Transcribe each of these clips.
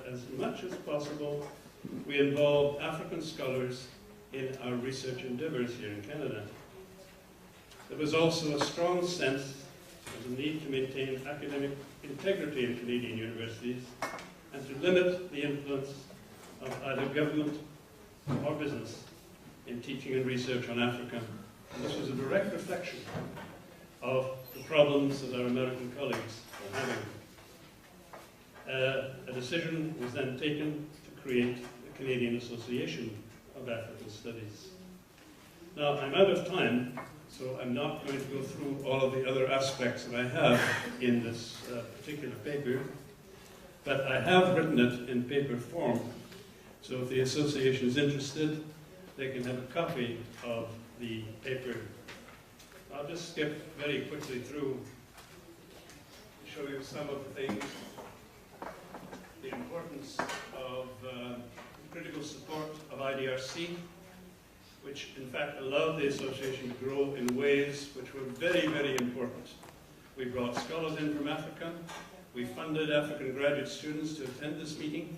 that as much as possible we involve African scholars in our research endeavors here in Canada. There was also a strong sense of the need to maintain academic integrity in Canadian universities and to limit the influence of either government or business in teaching and research on Africa. And this was a direct reflection of the problems that our American colleagues were having. A decision was then taken to create the Canadian Association of African Studies. Now, I'm out of time, so I'm not going to go through all of the other aspects that I have in this particular paper, but I have written it in paper form. So if the association is interested, they can have a copy of the paper. I'll just skip very quickly through to show you some of the things. The importance of critical support of IDRC, which in fact allowed the association to grow in ways which were very, very important. We brought scholars in from Africa. We funded African graduate students to attend this meeting.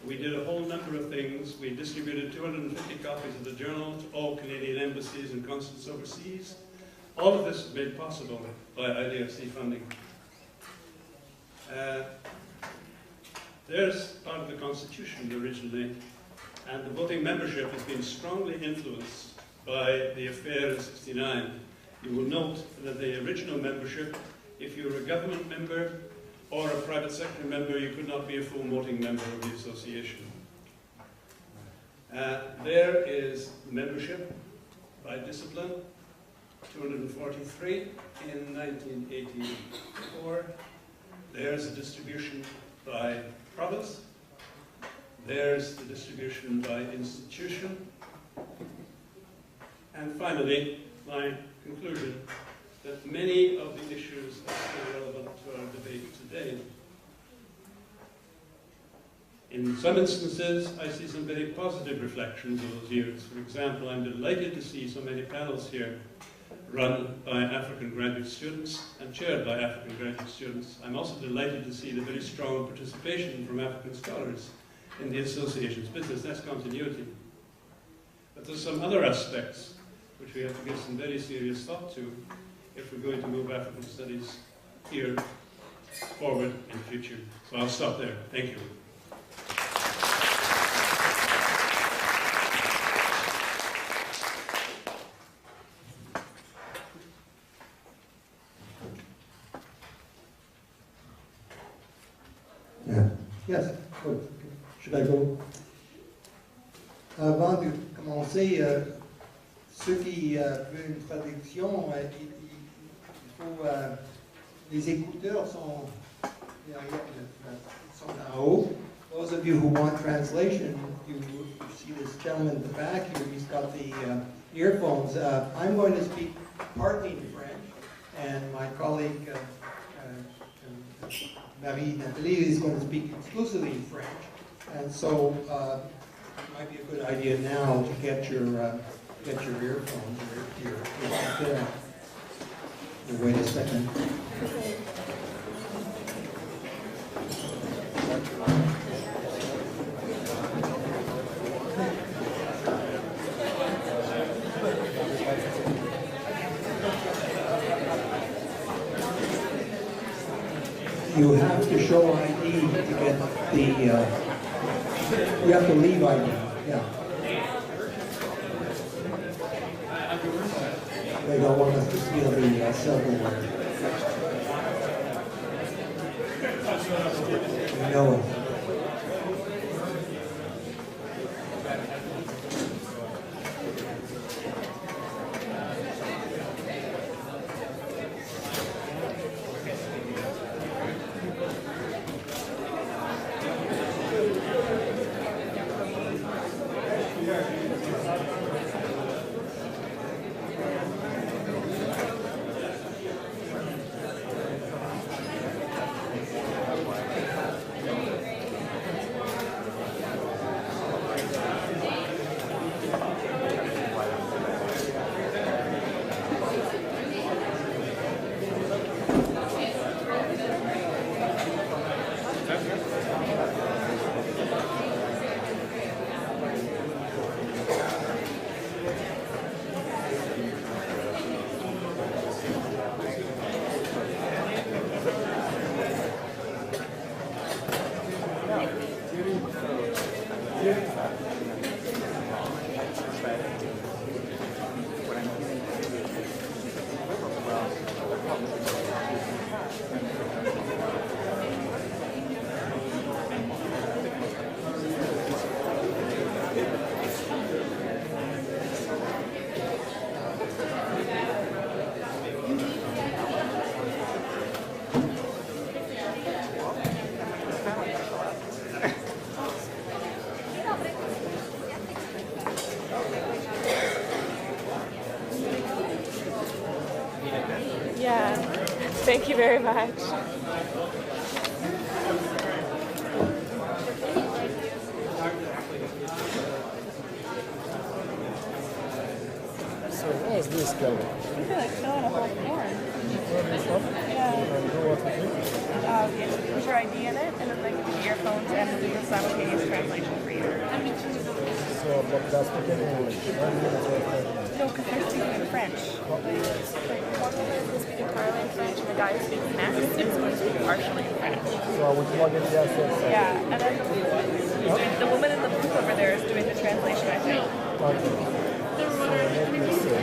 We did a whole number of things. We distributed 250 copies of the journal to all Canadian embassies and consulates overseas. All of this was made possible by IDRC funding. There's part of the Constitution originally, and the voting membership has been strongly influenced by the affair in '69. You will note that the original membership, if you were a government member or a private sector member, you could not be a full voting member of the association. There is membership by discipline, 243 in 1984. There's a distribution by province. There's the distribution by institution. And finally, my conclusion that many of the issues are still relevant to our debate today. In some instances, I see some very positive reflections of those years. For example, I'm delighted to see so many panels here run by African graduate students and chaired by African graduate students. I'm also delighted to see the very strong participation from African scholars in the association's business. That's continuity. But there's some other aspects which we have to give some very serious thought to if we're going to move African studies here forward in the future. So I'll stop there. Thank you. Yes, good. Should I go? Avant de commencer, ceux qui veulent une traduction, il faut, les écouteurs sont derrière, sont en haut. Those of you who want translation, you see this gentleman in the back here, he's got the earphones. I'm going to speak partly in French, and my colleague Nathalie is going to speak exclusively in French, and so it might be a good idea now to get your earphones or your there. Wait a second. You have to show ID to get the, you have to leave ID, yeah. They don't want us to steal the silverware. You know it. Thank you very much. So where's this going? I feel like filling a whole form. Yeah. Put your ID in it, and then they can do earphones and do the simultaneous translation for you. So, but that's speaking English. No, because they're speaking French. One woman is going to speak entirely in French, and the guy who speaks next is going to speak partially in French. So I would plug in the assets. Yeah, and then the woman in the booth over there is doing the translation, I think. Okay. So let me see.